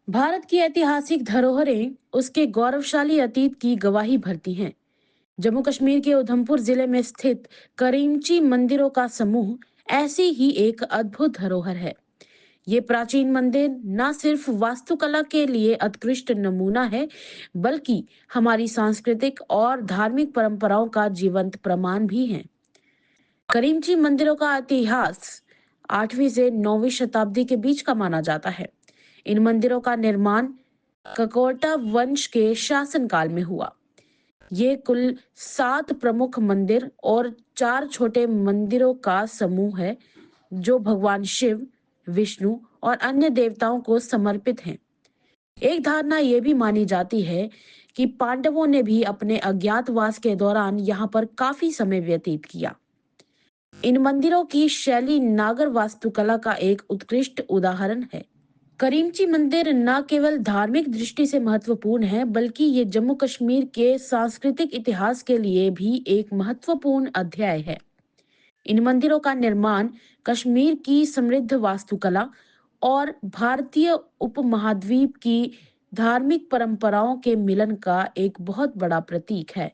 भारत की ऐतिहासिक धरोहरें उसके गौरवशाली अतीत की गवाही भरती हैं। जम्मू कश्मीर के उधमपुर जिले में स्थित करीमची मंदिरों का समूह ऐसी ही एक अद्भुत धरोहर है। ये प्राचीन मंदिर न सिर्फ वास्तुकला के लिए उत्कृष्ट नमूना है, बल्कि हमारी सांस्कृतिक और धार्मिक परंपराओं का जीवंत प्रमाण भी है। करीमची मंदिरों का इतिहास 8वीं से 9वीं शताब्दी के बीच का माना जाता है। इन मंदिरों का निर्माण ककोटा वंश के शासनकाल में हुआ। ये कुल 7 प्रमुख मंदिर और 4 छोटे मंदिरों का समूह है, जो भगवान शिव, विष्णु और अन्य देवताओं को समर्पित हैं। एक धारणा ये भी मानी जाती है कि पांडवों ने भी अपने अज्ञातवास के दौरान यहाँ पर काफी समय व्यतीत किया। इन मंदिरों की शैली नागर वास्तुकला का एक उत्कृष्ट उदाहरण है। करीमची मंदिर न केवल धार्मिक दृष्टि से महत्वपूर्ण है, बल्कि ये जम्मू कश्मीर के सांस्कृतिक इतिहास के लिए भी एक महत्वपूर्ण अध्याय है। इन मंदिरों का निर्माण कश्मीर की समृद्ध वास्तुकला और भारतीय उपमहाद्वीप की धार्मिक परंपराओं के मिलन का एक बहुत बड़ा प्रतीक है।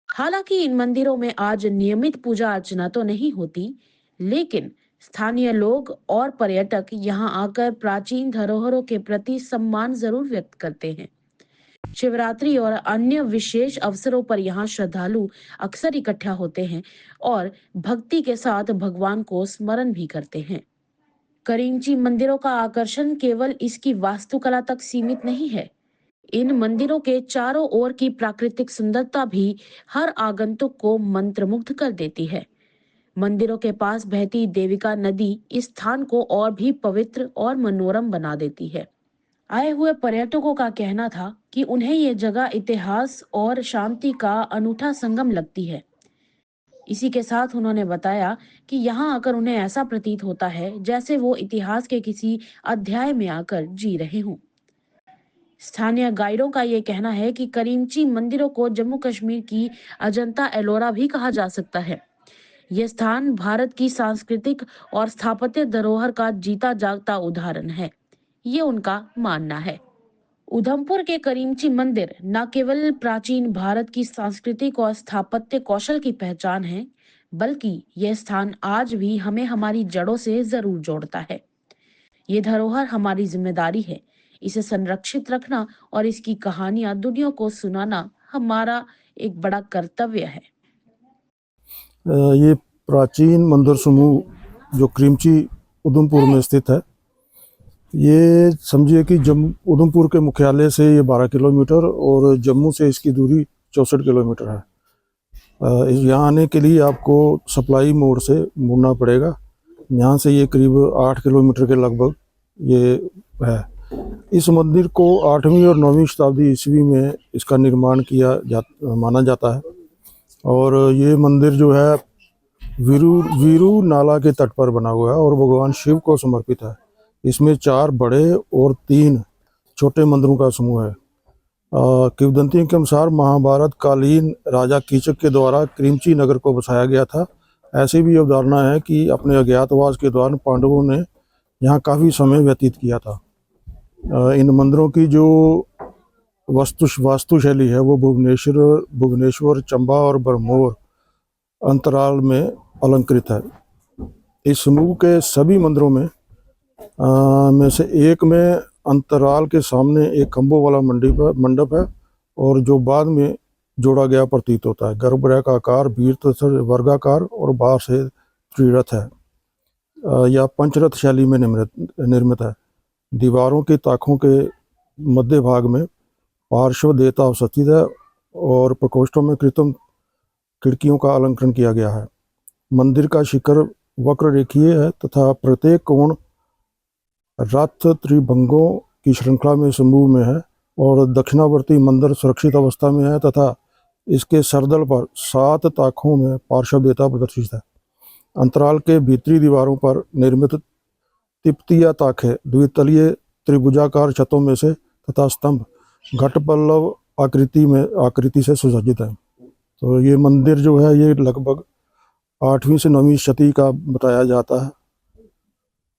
हालांकि इन मंदिरों में आज नियमित पूजा अर्चना तो नहीं होती, लेकिन स्थानीय लोग और पर्यटक यहाँ आकर प्राचीन धरोहरों के प्रति सम्मान जरूर व्यक्त करते हैं। शिवरात्रि और अन्य विशेष अवसरों पर यहाँ श्रद्धालु अक्सर इकट्ठा होते हैं और भक्ति के साथ भगवान को स्मरण भी करते हैं। करीमची मंदिरों का आकर्षण केवल इसकी वास्तुकला तक सीमित नहीं है। इन मंदिरों के चारों ओर की प्राकृतिक सुंदरता भी हर आगंतुक को मंत्रमुग्ध कर देती है। मंदिरों के पास बहती देविका नदी इस स्थान को और भी पवित्र और मनोरम बना देती है। आए हुए पर्यटकों का कहना था कि उन्हें ये जगह इतिहास और शांति का अनूठा संगम लगती है। इसी के साथ उन्होंने बताया कि यहाँ आकर उन्हें ऐसा प्रतीत होता है जैसे वो इतिहास के किसी अध्याय में आकर जी रहे हों। स्थानीय गाइडों का ये कहना है कि करीमची मंदिरों को जम्मू कश्मीर की अजंता एलोरा भी कहा जा सकता है। यह स्थान भारत की सांस्कृतिक और स्थापत्य धरोहर का जीता जागता उदाहरण है, ये उनका मानना है। उधमपुर के करीमची मंदिर न केवल प्राचीन भारत की सांस्कृतिक और स्थापत्य कौशल की पहचान है, बल्कि यह स्थान आज भी हमें हमारी जड़ों से जरूर जोड़ता है। ये धरोहर हमारी जिम्मेदारी है। इसे संरक्षित रखना और इसकी कहानियां दुनिया को सुनाना हमारा एक बड़ा कर्तव्य है। ये प्राचीन मंदिर समूह जो करीमची उधमपुर में स्थित है, ये समझिए कि जम्मू उधमपुर के मुख्यालय से ये 12 किलोमीटर और जम्मू से इसकी दूरी 64 किलोमीटर है। यहाँ आने के लिए आपको सप्लाई मोड़ से मुड़ना पड़ेगा। यहाँ से ये करीब 8 किलोमीटर के लगभग ये है। इस मंदिर को 8वीं और 9वीं शताब्दी ईस्वी में इसका निर्माण माना जाता है और ये मंदिर जो है वीरू नाला के तट पर बना हुआ है और भगवान शिव को समर्पित है। इसमें 4 बड़े और 3 छोटे मंदिरों का समूह है। किंवदंती के अनुसार महाभारत कालीन राजा कीचक के द्वारा करीमची नगर को बसाया गया था। ऐसी भी अवधारणा है कि अपने अज्ञातवास के दौरान पांडवों ने यहाँ काफ़ी समय व्यतीत किया था। इन मंदिरों की जो वास्तुशैली है वो भुवनेश्वर, चंबा और बरमोर अंतराल में अलंकृत है। इस समूह के सभी मंदिरों में से एक में अंतराल के सामने एक खंभों वाला मंडप है और जो बाद में जोड़ा गया प्रतीत होता है। गर्भगृह का आकार वर्गाकार और बाहर से त्रिरथ है या पंचरथ शैली में निर्मित है। दीवारों की ताकों के मध्य भाग में पार्श्व देवता अवस्थित है और प्रकोष्ठों में कृत्रिम खिड़कियों का अलंकरण किया गया है। मंदिर का शिखर वक्र रेखीय है तथा प्रत्येक कोण रथ त्रिभंगों की श्रृंखला में समूह में है और दक्षिणावर्ती मंदिर सुरक्षित अवस्था में है तथा इसके सरदल पर 7 ताकों में पार्श्व देवता प्रदर्शित है। अंतराल के भीतरी दीवारों पर निर्मित तिप्तिया ताखे द्वितलीय त्रिभुजाकार छतों में से तथा स्तंभ घट पल्लव आकृति से सुसज्जित है। तो ये मंदिर जो है ये लगभग 8वीं से 9वीं शती का बताया जाता है